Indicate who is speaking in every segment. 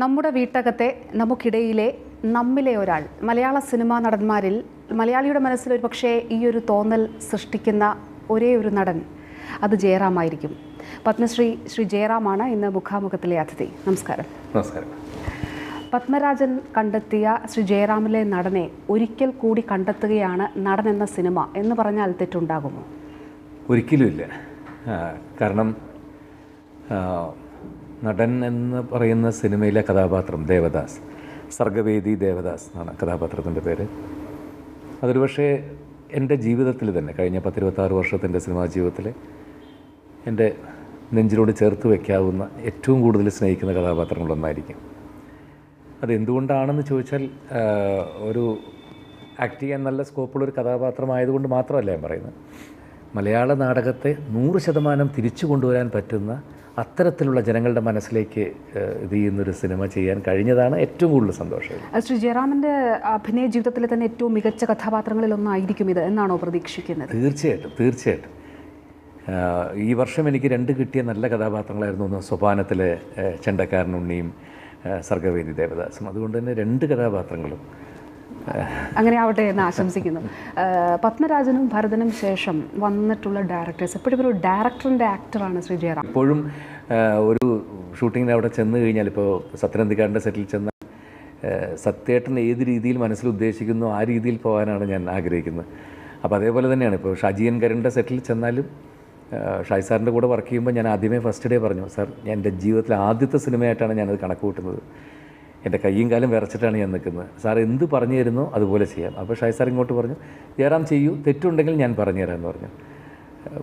Speaker 1: നമ്മുടെ വീട്ടകത്തെ നമുക്കിടയിലെ നമ്മിലെ ഒരാൾ മലയാള സിനിമാ നടന്മാരിൽ മലയാളിയുടെ മനസ്സിൽ ഒരു പക്ഷേ ഈ ഒരു തോന്നൽ സൃഷ്ടിക്കുന്ന ഒരേ ഒരു നടൻ അത് ജയറാമായിരിക്കും. പത്മശ്രീ ശ്രീ ജയറാമാണ് ഇന്ന് മുഖാമുഖത്തിലെ അതിഥി. നമസ്കാരം.
Speaker 2: നമസ്കാരം.
Speaker 1: പത്മരാജൻ കണ്ടെത്തിയ ശ്രീ ജയറാമിലെ നടനെ ഒരിക്കൽ കൂടി കണ്ടെത്തുകയാണ് നടൻ എന്ന സിനിമ എന്ന് പറഞ്ഞാൽ തെറ്റുണ്ടാകുമോ?
Speaker 2: ഒരിക്കലുമില്ല. കാരണം നടൻ എന്ന് പറയുന്ന സിനിമയിലെ കഥാപാത്രം ദേവദാസ്, സർഗവേദി ദേവദാസ് എന്നാണ് കഥാപാത്രത്തിൻ്റെ പേര്. അതൊരു പക്ഷേ എൻ്റെ ജീവിതത്തിൽ തന്നെ കഴിഞ്ഞ 10-26 വർഷത്തിൻ്റെ സിനിമാ ജീവിതത്തിൽ എൻ്റെ നെഞ്ചിനോട് ചേർത്ത് വയ്ക്കാവുന്ന ഏറ്റവും കൂടുതൽ സ്നേഹിക്കുന്ന കഥാപാത്രങ്ങളൊന്നായിരിക്കും. അതെന്തുകൊണ്ടാണെന്ന് ചോദിച്ചാൽ ഒരു ആക്ട് ചെയ്യാൻ നല്ല സ്കോപ്പുള്ളൊരു കഥാപാത്രമായതുകൊണ്ട് മാത്രമല്ല ഞാൻ പറയുന്നത്. മലയാള നാടകത്തെ 100% തിരിച്ചു കൊണ്ടുവരാൻ പറ്റുന്ന അത്തരത്തിലുള്ള ജനങ്ങളുടെ മനസ്സിലേക്ക് ഇത് ചെയ്യുന്നൊരു സിനിമ ചെയ്യാൻ കഴിഞ്ഞതാണ് ഏറ്റവും കൂടുതൽ സന്തോഷം.
Speaker 1: ശ്രീ ജയറാമിൻ്റെ അഭിനയ ജീവിതത്തിലെ തന്നെ ഏറ്റവും മികച്ച കഥാപാത്രങ്ങളിലൊന്നായിരിക്കും ഇത് എന്നാണോ പ്രതീക്ഷിക്കുന്നത്?
Speaker 2: തീർച്ചയായിട്ടും. ഈ വർഷം എനിക്ക് 2 കിട്ടിയ നല്ല കഥാപാത്രങ്ങളായിരുന്നു. ഒന്ന് സോപാനത്തിലെ ചെണ്ടക്കാരൻ ഉണ്ണിയും സർഗവേദി ദേവദാസും. അതുകൊണ്ട് തന്നെ 2 കഥാപാത്രങ്ങളും
Speaker 1: അങ്ങനെ ആവട്ടെ എന്ന് ആശംസിക്കുന്നു. പത്മരാജനും ഭരതനും ശേഷം വന്നിട്ടുള്ള ഡയറക്ടേഴ്സ് എപ്പോഴും ഒരു ഡയറക്ടറിൻ്റെ ആക്ടറാണ് ശ്രീ ജയറാം.
Speaker 2: ഇപ്പോഴും ഒരു ഷൂട്ടിങ്ങിന് അവിടെ ചെന്ന് കഴിഞ്ഞാൽ, ഇപ്പോൾ സത്യനന്ദിക്കാരൻ്റെ സെറ്റിൽ ചെന്നാൽ സത്യേട്ടൻ ഏത് രീതിയിൽ മനസ്സിൽ ഉദ്ദേശിക്കുന്നു ആ രീതിയിൽ പോകാനാണ് ഞാൻ ആഗ്രഹിക്കുന്നത്. അപ്പോൾ അതേപോലെ തന്നെയാണ് ഇപ്പോൾ ഷാജിയൻ കരൻ്റെ സെറ്റിൽ ചെന്നാലും ഷായ് സാറിൻ്റെ കൂടെ വർക്ക് ചെയ്യുമ്പോൾ ഞാൻ ആദ്യമേ ഫസ്റ്റ് ഡേ പറഞ്ഞു, സാർ ഞാൻ എൻ്റെ ജീവിതത്തിലെ ആദ്യത്തെ സിനിമയായിട്ടാണ് ഞാനത് കണക്ക് കൂട്ടുന്നത്. എൻ്റെ കയ്യും കാലും വിറച്ചിട്ടാണ് ഞാൻ നിൽക്കുന്നത്. സാർ എന്ത് പറഞ്ഞു തരുന്നോ അതുപോലെ ചെയ്യാം. അപ്പോൾ ഷായ് സാർ ഇങ്ങോട്ട് പറഞ്ഞു, ജയറാം ചെയ്യൂ, തെറ്റുണ്ടെങ്കിൽ ഞാൻ പറഞ്ഞു തരാമെന്ന് പറഞ്ഞു.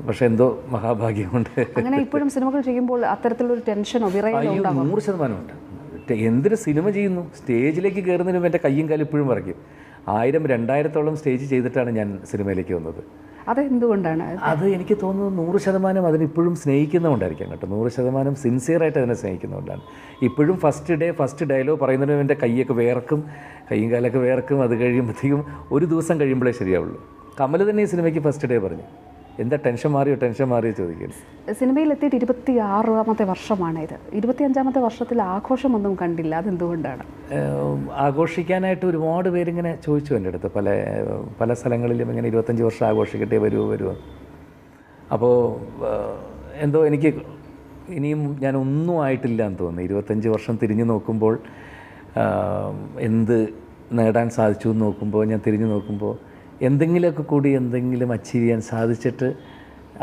Speaker 2: പക്ഷേ എന്തോ മഹാഭാഗ്യം കൊണ്ട്
Speaker 1: അങ്ങനെ ഇപ്പോഴും സിനിമകൾ ചെയ്യുമ്പോൾ അത്തരത്തിലൊരു ടെൻഷനോ വിറയലോ?
Speaker 2: 100% ഉണ്ട്. എന്തൊരു സിനിമ ചെയ്യുന്നു, സ്റ്റേജിലേക്ക് കയറുന്നതിന് മുമ്പ് എൻ്റെ കയ്യും കാലും ഇപ്പോഴും വിറയ്ക്കും. 1000-2000 സ്റ്റേജ് ചെയ്തിട്ടാണ് ഞാൻ സിനിമയിലേക്ക് വന്നത്.
Speaker 1: അതെന്തുകൊണ്ടാണ്?
Speaker 2: അത് എനിക്ക് തോന്നുന്നു 100% അതിനിപ്പോഴും സ്നേഹിക്കുന്നതുകൊണ്ടായിരിക്കാം കേട്ടോ. 100% സിൻസിയറായിട്ട് അതിനെ സ്നേഹിക്കുന്നതുകൊണ്ടാണ്. ഇപ്പോഴും ഫസ്റ്റ് ഡയലോഗ് പറയുന്നതിന് എൻ്റെ കൈയൊക്കെ വേർക്കും, കൈയും കാലൊക്കെ വേർക്കും. അത് കഴിയുമ്പോഴത്തേക്കും ഒരു ദിവസം കഴിയുമ്പോഴേ ശരിയാവുള്ളൂ. കമൽ തന്നെ ഈ സിനിമയ്ക്ക് ഫസ്റ്റ് ഡേ പറഞ്ഞു, എന്താ ടെൻഷൻ മാറിയോ ചോദിക്കുന്നത്.
Speaker 1: സിനിമയിലെത്തിയിട്ട് 26ാമത്തെ വർഷമാണ് ഇത്. 25ാമത്തെ വർഷത്തിൽ ആഘോഷമൊന്നും കണ്ടില്ല. അതെന്തുകൊണ്ടാണ്?
Speaker 2: ആഘോഷിക്കാനായിട്ട് ഒരുപാട് പേരിങ്ങനെ ചോദിച്ചു എൻ്റെ അടുത്ത്. പല സ്ഥലങ്ങളിലും ഇങ്ങനെ 25 വർഷം ആഘോഷിക്കട്ടെ, വരുമോ. അപ്പോൾ എന്തോ എനിക്ക് ഇനിയും ഞാനൊന്നും ആയിട്ടില്ല എന്ന് തോന്നുന്നു. 25 വർഷം തിരിഞ്ഞു നോക്കുമ്പോൾ എന്ത് നേടാൻ സാധിച്ചു എന്ന് നോക്കുമ്പോൾ, ഞാൻ തിരിഞ്ഞു നോക്കുമ്പോൾ എന്തെങ്കിലും അച്ചീവ് ചെയ്യാൻ സാധിച്ചിട്ട്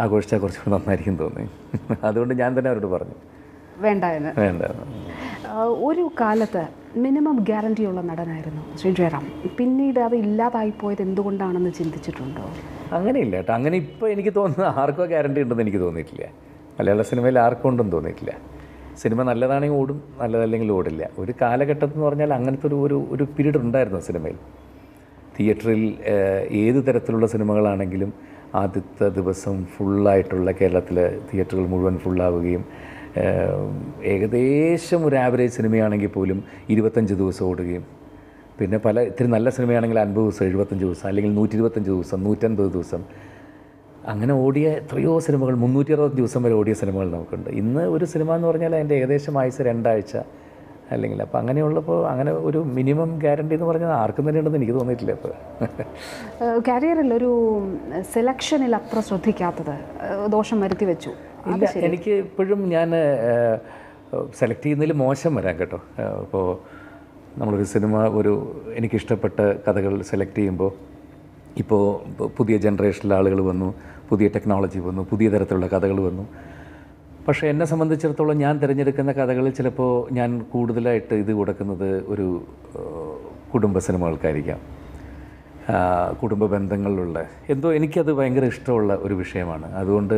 Speaker 2: ആഘോഷിച്ചാൽ കുറച്ചുകൂടി നന്നായിരിക്കും തോന്നി. അതുകൊണ്ട് ഞാൻ തന്നെ അവരോട് പറഞ്ഞു
Speaker 1: വേണ്ട. ഒരു കാലത്ത് മിനിമം ഗ്യാരണ്ടിയുള്ള നടനായിരുന്നു ശ്രീ ജയറാം. പിന്നീട് അത് ഇല്ലാതായിപ്പോയത് എന്തുകൊണ്ടാണെന്ന് ചിന്തിച്ചിട്ടുണ്ടോ?
Speaker 2: അങ്ങനെയില്ല കേട്ടോ. അങ്ങനെ ഇപ്പോൾ എനിക്ക് തോന്നുന്നത് ആർക്കോ ഗ്യാരണ്ടി ഉണ്ടെന്ന് എനിക്ക് തോന്നിയിട്ടില്ല. മലയാള സിനിമയിൽ ആർക്കും ഉണ്ടെന്ന് തോന്നിയിട്ടില്ല. സിനിമ നല്ലതാണെങ്കിൽ ഓടും, നല്ലതല്ലെങ്കിൽ ഓടില്ല. ഒരു കാലഘട്ടത്തിൽ എന്ന് പറഞ്ഞാൽ അങ്ങനത്തെ ഒരു പീരീഡ് ഉണ്ടായിരുന്നു സിനിമയിൽ. തിയേറ്ററിൽ ഏത് തരത്തിലുള്ള സിനിമകളാണെങ്കിലും ആദ്യത്തെ ദിവസം ഫുള്ളായിട്ടുള്ള കേരളത്തിലെ തിയേറ്ററുകൾ മുഴുവൻ ഫുള്ളാവുകയും ഏകദേശം ഒരു ആവറേജ് സിനിമയാണെങ്കിൽ പോലും 25 ദിവസം ഓടുകയും, പിന്നെ ഇത്തിരി നല്ല സിനിമയാണെങ്കിൽ 50 ദിവസം, 75 ദിവസം, അല്ലെങ്കിൽ 125 ദിവസം, 150 ദിവസം, അങ്ങനെ ഓടിയ എത്രയോ സിനിമകൾ, 360 ദിവസം വരെ ഓടിയ സിനിമകൾ നമുക്കുണ്ട്. ഇന്ന് ഒരു സിനിമ എന്ന് പറഞ്ഞാൽ അതിൻ്റെ ഏകദേശം ആയുസ് 2 ആഴ്ച അല്ലെങ്കിൽ. അപ്പോൾ അങ്ങനെയുള്ളപ്പോൾ അങ്ങനെ ഒരു മിനിമം ഗ്യാരണ്ടി എന്ന് പറഞ്ഞാൽ ആർക്കും തന്നെ ഉണ്ടെന്ന് എനിക്ക് തോന്നിയിട്ടില്ല. ഇപ്പോൾ
Speaker 1: കരിയറിൽ ഒരു സെലക്ഷനിൽ അത്ര ശ്രദ്ധിക്കാത്തത് ദോഷം വരുത്തി വെച്ചു?
Speaker 2: ഇല്ല, എനിക്ക് ഇപ്പോഴും ഞാൻ സെലക്ട് ചെയ്യുന്നതിൽ മോശം വരാം കേട്ടോ. ഇപ്പോൾ നമ്മളൊരു സിനിമ എനിക്കിഷ്ടപ്പെട്ട കഥകൾ സെലക്ട് ചെയ്യുമ്പോൾ, ഇപ്പോൾ പുതിയ ജനറേഷനിലെ ആളുകൾ വന്നു, പുതിയ ടെക്നോളജി വന്നു, പുതിയ തരത്തിലുള്ള കഥകൾ വന്നു. പക്ഷേ എന്നെ സംബന്ധിച്ചിടത്തോളം ഞാൻ തിരഞ്ഞെടുക്കുന്ന കഥകളിൽ ചിലപ്പോൾ ഞാൻ കൂടുതലായിട്ട് ഇത് കൊടുക്കുന്നത് ഒരു കുടുംബ സിനിമകൾക്കായിരിക്കാം. കുടുംബ ബന്ധങ്ങളിലുള്ള എന്തോ എനിക്കത് ഭയങ്കര ഇഷ്ടമുള്ള ഒരു വിഷയമാണ്. അതുകൊണ്ട്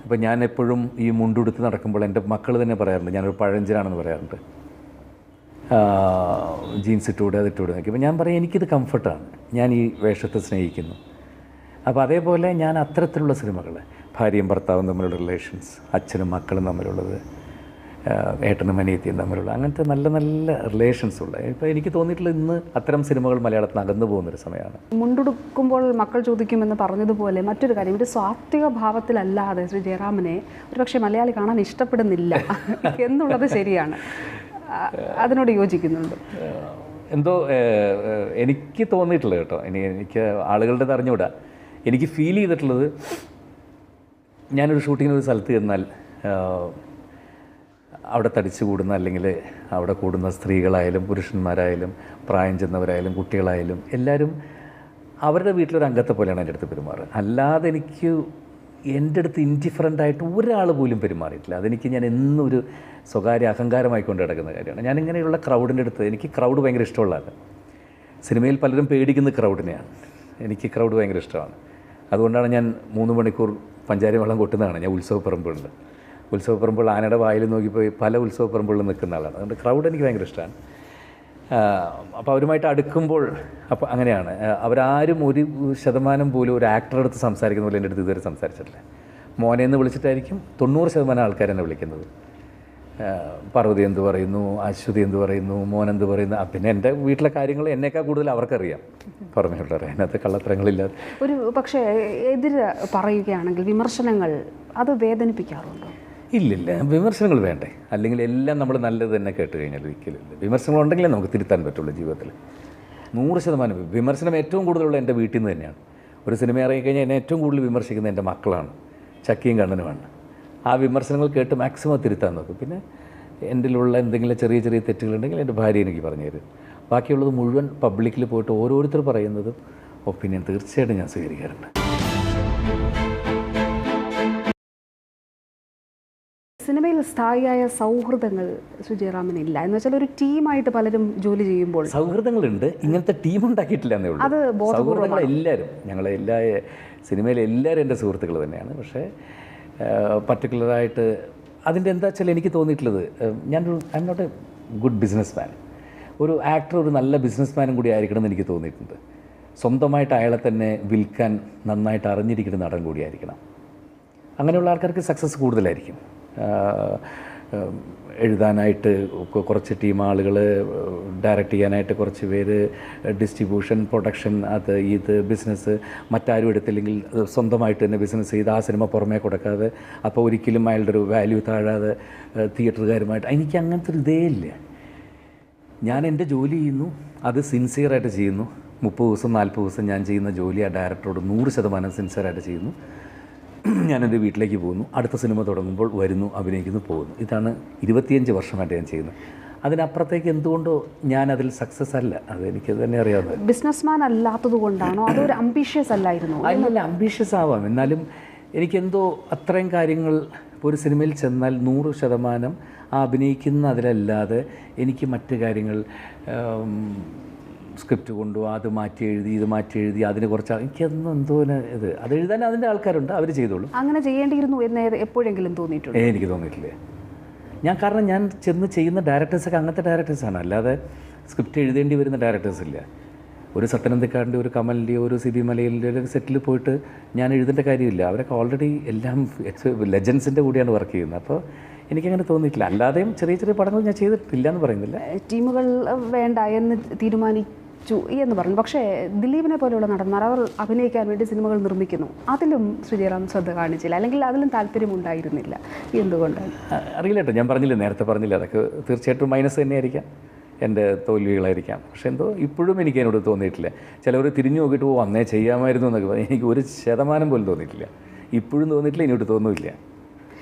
Speaker 2: ഇപ്പോൾ ഞാൻ എപ്പോഴും ഈ മുണ്ടുടുത്ത് നടക്കുമ്പോൾ എൻ്റെ മക്കൾ തന്നെ പറയാറുണ്ട്, ഞാനൊരു പഴഞ്ചനാണെന്ന് പറയാറുണ്ട്. ജീൻസ് ഇട്ടുകൂടെ അതിട്ടുകൂടെ നോക്കി. അപ്പോൾ ഞാൻ പറയും എനിക്കിത് കംഫർട്ടാണ്, ഞാൻ ഈ വേഷത്തെ സ്നേഹിക്കുന്നു. അപ്പോൾ അതേപോലെ ഞാൻ അത്തരത്തിലുള്ള സിനിമകൾ, ഭാര്യയും ഭർത്താവും തമ്മിലുള്ള റിലേഷൻസ്, അച്ഛനും മക്കളും തമ്മിലുള്ളത്, ഏട്ടനും അനിയത്തിയും തമ്മിലുള്ള അങ്ങനത്തെ നല്ല നല്ല റിലേഷൻസ് ഉള്ള, ഇപ്പോൾ എനിക്ക് തോന്നിയിട്ടുള്ള ഇന്ന് അത്തരം സിനിമകൾ മലയാളത്തിൽ അകന്നു പോകുന്നൊരു സമയമാണ്.
Speaker 1: മുണ്ടെടുക്കുമ്പോൾ മക്കൾ ചോദിക്കുമെന്ന് പറഞ്ഞതുപോലെ മറ്റൊരു കാര്യം, ഒരു സാത്വിക ഭാവത്തിലല്ലാതെ ശ്രീ ജയറാമിനെ ഒരുപക്ഷെ മലയാളി കാണാൻ ഇഷ്ടപ്പെടുന്നില്ല എന്നുള്ളത് ശരിയാണ്. അതിനോട് യോജിക്കുന്നുണ്ട്?
Speaker 2: എന്തോ എനിക്ക് തോന്നിയിട്ടുള്ളത് കേട്ടോ, എനിക്ക് ആളുകളുടെ അറിഞ്ഞുകൂടാ, എനിക്ക് ഫീൽ ചെയ്തിട്ടുള്ളത്, ഞാനൊരു ഷൂട്ടിങ്ങിന് ഒരു സ്ഥലത്ത് ചെന്നാൽ അവിടെ തടിച്ചു കൂടുന്ന അല്ലെങ്കിൽ അവിടെ കൂടുന്ന സ്ത്രീകളായാലും പുരുഷന്മാരായാലും പ്രായം ചെന്നവരായാലും കുട്ടികളായാലും എല്ലാവരും അവരുടെ വീട്ടിലൊരു അംഗത്തെ പോലെയാണ് എൻ്റെ അടുത്ത് പെരുമാറുക. അല്ലാതെ എനിക്ക് എൻ്റെ അടുത്ത് ഇൻഡിഫറൻ്റ് ആയിട്ട് ഒരാൾ പോലും പെരുമാറിയിട്ടില്ല. അതെനിക്ക് ഞാൻ എന്നും ഒരു സ്വകാര്യ അഹങ്കാരമായിക്കൊണ്ട് കിടക്കുന്ന കാര്യമാണ്. ഞാനിങ്ങനെയുള്ള ക്രൗഡിൻ്റെ അടുത്ത്, എനിക്ക് ക്രൗഡ് ഭയങ്കര ഇഷ്ടമുള്ളതാണ്. സിനിമയിൽ പലരും പേടിക്കുന്ന ക്രൗഡിനെയാണ്. എനിക്ക് ക്രൗഡ് ഭയങ്കര ഇഷ്ടമാണ്. അതുകൊണ്ടാണ് ഞാൻ 3 മണിക്കൂർ പഞ്ചാരി വെള്ളം കൊട്ടുന്നതാണ് ഞാൻ ഉത്സവപ്പറമ്പുകളിൽ. ഉത്സവപ്പറമ്പുകൾ ആനയുടെ വായിൽ നോക്കിപ്പോയി പല ഉത്സവപ്പറമ്പുകളിൽ നിൽക്കുന്ന ആളാണ്. അതുകൊണ്ട് ക്രൗഡ് എനിക്ക് ഭയങ്കര ഇഷ്ടമാണ്. അപ്പോൾ അവരുമായിട്ട് അടുക്കുമ്പോൾ അപ്പോൾ അങ്ങനെയാണ്. അവരാരും 1% പോലും ഒരു ആക്ടറുടെ അടുത്ത് സംസാരിക്കുന്ന പോലെ എൻ്റെ അടുത്ത് ഇതുവരെ സംസാരിച്ചിട്ടില്ല. മോനെ എന്ന് വിളിച്ചിട്ടായിരിക്കും 90% ആൾക്കാർ എന്നെ വിളിക്കുന്നത്. പാർവതി എന്ത് പറയുന്നു, അശ്വതി എന്ത് പറയുന്നു, മോൻ എന്ത് പറയുന്നു. പിന്നെ എൻ്റെ വീട്ടിലെ കാര്യങ്ങൾ എന്നേക്കാൾ കൂടുതൽ അവർക്കറിയാം, പറഞ്ഞുകൊണ്ടറിയാം. അതിനകത്ത് കള്ളത്തരങ്ങളില്ലാതെ.
Speaker 1: ഒരു പക്ഷേ എതിര് പറയുകയാണെങ്കിൽ വിമർശനങ്ങൾ അത് വേദനിപ്പിക്കാറുണ്ടോ?
Speaker 2: ഇല്ലില്ല, വിമർശനങ്ങൾ വേണ്ടേ? അല്ലെങ്കിൽ എല്ലാം നമ്മൾ നല്ലത് തന്നെ കേട്ട് കഴിഞ്ഞാൽ ഒരിക്കലില്ല. വിമർശനങ്ങൾ ഉണ്ടെങ്കിലേ നമുക്ക് തിരുത്താൻ പറ്റുള്ളൂ ജീവിതത്തിൽ. 100% വിമർശനം ഏറ്റവും കൂടുതലുള്ള എൻ്റെ വീട്ടിൽ നിന്ന് തന്നെയാണ്. ഒരു സിനിമ ഇറങ്ങിക്കഴിഞ്ഞാൽ എന്നെ ഏറ്റവും കൂടുതൽ വിമർശിക്കുന്നത് എൻ്റെ മക്കളാണ്, ചക്കിയും കണ്ണനുമാണ്. ആ വിമർശനങ്ങൾ കേട്ട് മാക്സിമം തിരുത്താൻ നോക്കും. പിന്നെ എൻ്റെലുള്ള എന്തെങ്കിലും ചെറിയ ചെറിയ തെറ്റുകളുണ്ടെങ്കിൽ എൻ്റെ ഭാര്യ എനിക്ക് പറഞ്ഞു തരും. ബാക്കിയുള്ളത് മുഴുവൻ പബ്ലിക്കിൽ പോയിട്ട് ഓരോരുത്തർ പറയുന്നതും ഒപ്പീനിയൻ തീർച്ചയായിട്ടും ഞാൻ സ്വീകരിക്കാറുണ്ട്.
Speaker 1: സിനിമയിൽ സ്ഥായിയായ സൗഹൃദങ്ങൾ സുജയറാമിനില്ല എന്ന് വെച്ചാൽ ഒരു ടീമായിട്ട് പലരും ജോലി ചെയ്യുമ്പോൾ
Speaker 2: സൗഹൃദങ്ങളുണ്ട്, ഇങ്ങനത്തെ ടീം ഉണ്ടാക്കിയിട്ടില്ല എന്നേ ഉള്ളൂ.
Speaker 1: അത്
Speaker 2: സൗഹൃദങ്ങൾ എല്ലാവരും, ഞങ്ങളെല്ലാ സിനിമയിലെ എല്ലാവരും എൻ്റെ സുഹൃത്തുക്കൾ തന്നെയാണ്. പക്ഷേ പർട്ടിക്കുലറായിട്ട് അതിൻ്റെ എന്താ വെച്ചാൽ എനിക്ക് തോന്നിയിട്ടുള്ളത്, I am not a good business man. ഒരു ആക്ടർ ഒരു നല്ല ബിസിനസ് മാനും കൂടി ആയിരിക്കണം എന്ന് എനിക്ക് തോന്നിയിട്ടുണ്ട്. സ്വന്തമായിട്ട് അയാളെ തന്നെ വിൽക്കാൻ നന്നായിട്ട് അറിഞ്ഞിരിക്കുന്ന നടൻ കൂടിയായിരിക്കണം. അങ്ങനെയുള്ള ആൾക്കാർക്ക് സക്സസ് കൂടുതലായിരിക്കും. എഴുതാനായിട്ട് കുറച്ച് ടീം ആളുകൾ, ഡയറക്റ്റ് ചെയ്യാനായിട്ട് കുറച്ച് പേര്, ഡിസ്ട്രിബ്യൂഷൻ, പ്രൊഡക്ഷൻ, അത് ഇത് ബിസിനസ് മറ്റാരും എടുത്തില്ലെങ്കിൽ സ്വന്തമായിട്ട് തന്നെ ബിസിനസ് ചെയ്ത് ആ സിനിമ പുറമേ കൊടുക്കാതെ, അപ്പോൾ ഒരിക്കലും അയാളുടെ ഒരു വാല്യൂ താഴാതെ തിയേറ്ററുകാരുമായിട്ട്. എനിക്ക് അങ്ങനത്തെ ഒരു ഇതേ ഇല്ല. ഞാൻ എൻ്റെ ജോലി ചെയ്യുന്നു, അത് സിൻസിയറായിട്ട് ചെയ്യുന്നു. 30 ദിവസം 40 ദിവസം ഞാൻ ചെയ്യുന്ന ജോലി ആ ഡയറക്ടറോട് 100% സിൻസിയറായിട്ട് ചെയ്യുന്നു. ഞാനെൻ്റെ വീട്ടിലേക്ക് പോകുന്നു, അടുത്ത സിനിമ തുടങ്ങുമ്പോൾ വരുന്നു, അഭിനയിക്കുന്നു, പോകുന്നു. ഇതാണ് 25 വർഷമായിട്ട് ഞാൻ ചെയ്യുന്നത്. അതിനപ്പുറത്തേക്ക് എന്തുകൊണ്ടോ ഞാനതിൽ സക്സസ് അല്ല. അതെനിക്കത് തന്നെ അറിയാവുന്നത്.
Speaker 1: ബിസിനസ്മാൻ അല്ലാത്തത് കൊണ്ടാണോ അതോ ഒരു അംബീഷ്യസ് അല്ലായിരുന്നു?
Speaker 2: അതിനല്ല, അംബീഷ്യസ് ആവാം. എന്നാലും എനിക്കെന്തോ അത്രയും കാര്യങ്ങൾ ഇപ്പോൾ ഒരു സിനിമയിൽ ചെന്നാൽ 100% ആ അഭിനയിക്കുന്ന അതിലല്ലാതെ എനിക്ക് മറ്റ് കാര്യങ്ങൾ സ്ക്രിപ്റ്റ് കൊണ്ടുപോകുക, അത് മാറ്റി എഴുതി ഇത് മാറ്റി എഴുതി അതിന് കുറച്ച് എനിക്കൊന്നും എന്തോ ഇത് അത് എഴുതാൻ അതിൻ്റെ ആൾക്കാരുണ്ട്, അവർ ചെയ്തോളും.
Speaker 1: അങ്ങനെ ചെയ്യേണ്ടിയിരുന്നു എന്ന് എപ്പോഴെങ്കിലും തോന്നിയിട്ടുണ്ട്?
Speaker 2: എനിക്ക് തോന്നിയിട്ടില്ലേ. കാരണം ഞാൻ ചെന്ന് ചെയ്യുന്ന ഡയറക്ടേഴ്സൊക്കെ അങ്ങനത്തെ ഡയറക്ടേഴ്സാണ്, അല്ലാതെ സ്ക്രിപ്റ്റ് എഴുതേണ്ടി വരുന്ന ഡയറക്ടേഴ്സില്ല. ഒരു സത്യനന്ദിക്കാടിൻ്റെ, ഒരു കമലിൻ്റെയോ, ഒരു സിബി മലയിലിൻ്റെ ഒരു സെറ്റിൽ പോയിട്ട് ഞാൻ എഴുതേണ്ട കാര്യമില്ല. അവരൊക്കെ ഓൾറെഡി എല്ലാം ലെജൻസിൻ്റെ കൂടിയാണ് വർക്ക് ചെയ്യുന്നത്. അപ്പോൾ എനിക്കങ്ങനെ തോന്നിയിട്ടില്ല. അല്ലാതെയും ചെറിയ ചെറിയ പടങ്ങൾ ഞാൻ ചെയ്തിട്ടില്ല എന്ന് പറയുന്നില്ല.
Speaker 1: ടീമുകൾ വേണ്ട എന്ന് തീരുമാനിച്ചു എന്ന് പറഞ്ഞു. പക്ഷേ ദിലീപിനെ പോലെയുള്ള നടന്മാർ അവർ അഭിനയിക്കാൻ വേണ്ടി സിനിമകൾ നിർമ്മിക്കുന്നു. അതിലും സുജയറാം ശ്രദ്ധ കാണിച്ചില്ല, അല്ലെങ്കിൽ അതിലും താല്പര്യമുണ്ടായിരുന്നില്ല. എന്തുകൊണ്ടാണ്
Speaker 2: അറിയില്ല കേട്ടോ. ഞാൻ പറഞ്ഞില്ല, നേരത്തെ പറഞ്ഞില്ല, അതൊക്കെ തീർച്ചയായിട്ടും മൈനസ് തന്നെയായിരിക്കാം, എൻ്റെ തോൽവികളായിരിക്കാം. പക്ഷേ എന്തോ ഇപ്പോഴും എനിക്ക് അതിനോട് തോന്നിയിട്ടില്ല. ചിലവർ തിരിഞ്ഞു നോക്കിയിട്ട് അന്നേ ചെയ്യാമായിരുന്നു എന്നൊക്കെ പറഞ്ഞാൽ എനിക്ക് 1% പോലും തോന്നിയിട്ടില്ല. ഇപ്പോഴും തോന്നിയിട്ടില്ല, ഇനിയോട്ട് തോന്നുന്നില്ല.